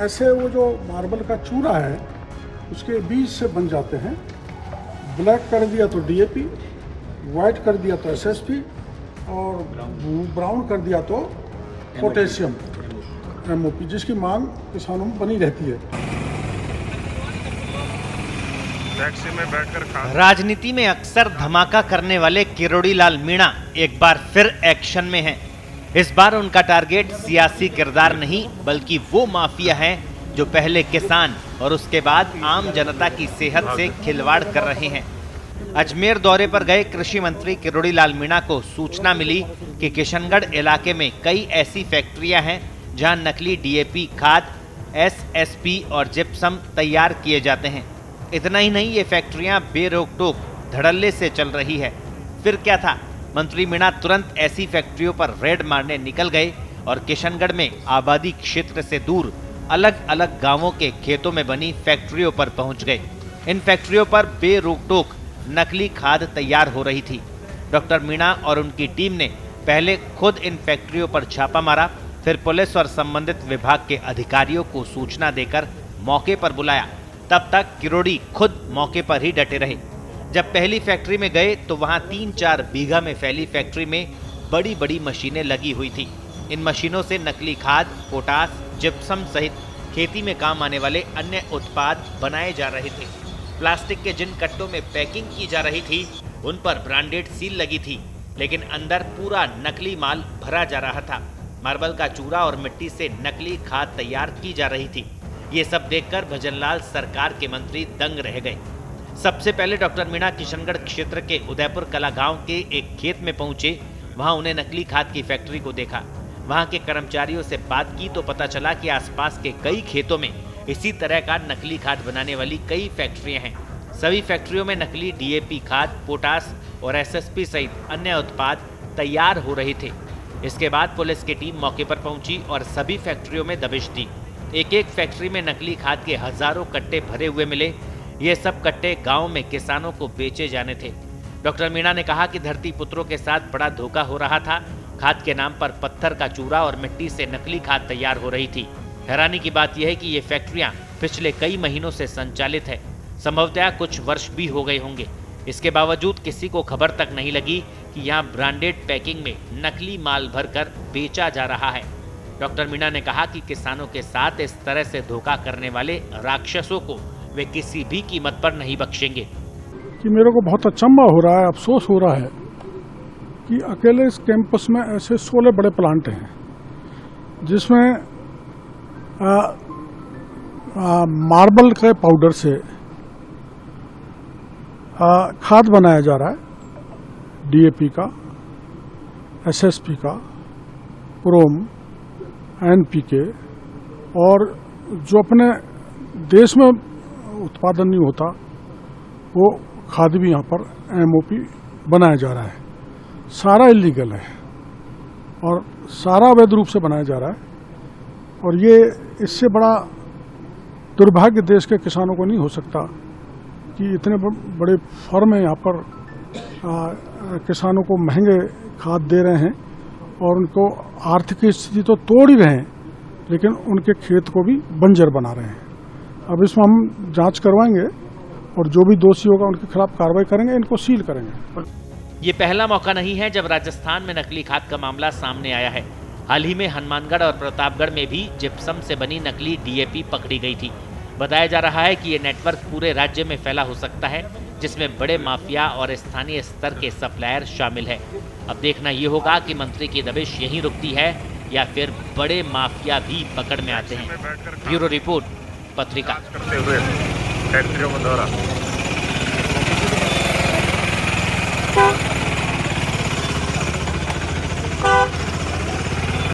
ऐसे वो जो मार्बल का चूरा है उसके बीज से बन जाते हैं। ब्लैक कर दिया तो डीएपी, वाइट कर दिया तो एसएसपी और ब्राउन कर दिया तो पोटेशियम एमओपी, जिसकी मांग किसानों में बनी रहती है। टैक्सी में बैठकर खा। राजनीति में अक्सर धमाका करने वाले किरोड़ी लाल मीणा एक बार फिर एक्शन में हैं। इस बार उनका टारगेट सियासी किरदार नहीं बल्कि वो माफिया है जो पहले किसान और उसके बाद आम जनता की सेहत से खिलवाड़ कर रहे हैं। अजमेर दौरे पर गए कृषि मंत्री किरोड़ी लाल मीणा को सूचना मिली कि किशनगढ़ इलाके में कई ऐसी फैक्ट्रियां हैं जहां नकली डीएपी खाद, एसएसपी और जिप्सम तैयार किए जाते हैं। इतना ही नहीं, ये फैक्ट्रियां बेरोक-टोक धड़ल्ले से चल रही है। फिर क्या था, मंत्री मीणा तुरंत ऐसी फैक्ट्रियों पर रेड मारने निकल गए और किशनगढ़ में आबादी क्षेत्र से दूर अलग अलग गांवों के खेतों में बनी फैक्ट्रियों पर पहुंच गए। इन फैक्ट्रियों पर बेरोक-टोक नकली खाद तैयार हो रही थी। डॉक्टर मीणा और उनकी टीम ने पहले खुद इन फैक्ट्रियों पर छापा मारा, फिर पुलिस और संबंधित विभाग के अधिकारियों को सूचना देकर मौके पर बुलाया। तब तक किरोड़ी खुद मौके पर ही डटे रहे। जब पहली फैक्ट्री में गए तो वहां 3-4 बीघा में फैली फैक्ट्री में बड़ी बड़ी मशीनें लगी हुई थी। इन मशीनों से नकली खाद, पोटास, जिप्सम सहित खेती में काम आने वाले अन्य उत्पाद बनाए जा रहे थे। प्लास्टिक के जिन कट्टों में पैकिंग की जा रही थी उन पर ब्रांडेड सील लगी थी, लेकिन अंदर पूरा नकली माल भरा जा रहा था। मार्बल का चूरा और मिट्टी से नकली खाद तैयार की जा रही थी। ये सब देखकर भजनलाल सरकार के मंत्री दंग रह गए। सबसे पहले डॉक्टर मीणा किशनगढ़ क्षेत्र के उदयपुर कला गांव के एक खेत में पहुंचे। वहां उन्हें नकली खाद की फैक्ट्री को देखा। वहां के कर्मचारियों से बात की तो पता चला कि आसपास के कई खेतों में इसी तरह का नकली खाद बनाने वाली कई फैक्ट्रियां हैं। सभी फैक्ट्रियों में नकली डीएपी खाद, पोटास और एसएसपी सहित अन्य उत्पाद तैयार हो रहे थे। इसके बाद पुलिस की टीम मौके पर पहुंची और सभी फैक्ट्रियों में दबिश दी। एक एक फैक्ट्री में नकली खाद के हजारों कट्टे भरे हुए मिले। ये सब कट्टे गांव में किसानों को बेचे जाने थे। डॉक्टर मीणा ने कहा कि धरती पुत्रों के साथ बड़ा धोखा हो रहा था। खाद के नाम पर पत्थर का चूरा और मिट्टी से नकली खाद तैयार हो रही थी। हैरानी की बात यह है कि ये फैक्ट्रियां पिछले कई महीनों से संचालित है। संभवतः कुछ वर्ष भी हो गए होंगे। इसके बावजूद किसी को खबर तक नहीं लगी कि यहाँ ब्रांडेड पैकिंग में नकली माल भरकर बेचा जा रहा है। डॉक्टर मीणा ने कहा कि किसानों के साथ इस तरह से धोखा करने वाले राक्षसों को वे किसी भी कीमत पर नहीं बख्शेंगे। कि मेरे को बहुत अचंभा हो रहा है, अफसोस हो रहा है कि अकेले इस कैंपस में ऐसे 16 बड़े प्लांट हैं जिसमें मार्बल के पाउडर से खाद बनाया जा रहा है, डीएपी का, एसएसपी का, क्रोम, एनपीके, और जो अपने देश में उत्पादन नहीं होता वो खाद भी यहाँ पर एमओपी बनाया जा रहा है। सारा इलीगल है और सारा अवैध रूप से बनाया जा रहा है। और ये इससे बड़ा दुर्भाग्य देश के किसानों को नहीं हो सकता कि इतने बड़े फर्म यहाँ पर किसानों को महंगे खाद दे रहे हैं और उनको आर्थिक स्थिति तो तोड़ ही रहे हैं, लेकिन उनके खेत को भी बंजर बना रहे हैं। अब इसमें हम जांच करवाएंगे और जो भी दोषी होगा उनके खिलाफ कार्रवाई करेंगे, इनको सील करेंगे। ये पहला मौका नहीं है जब राजस्थान में नकली खाद का मामला सामने आया है। हाल ही में हनुमानगढ़ और प्रतापगढ़ में भी जिप्सम से बनी नकली डीएपी पकड़ी गई थी। बताया जा रहा है कि ये नेटवर्क पूरे राज्य में फैला हो सकता है, जिसमें बड़े माफिया और स्थानीय स्तर के सप्लायर शामिल है। अब देखना ये होगा कि मंत्री की दबिश यहीं रुकती है या फिर बड़े माफिया भी पकड़ में आते हैं। ब्यूरो रिपोर्ट, पत्रिका।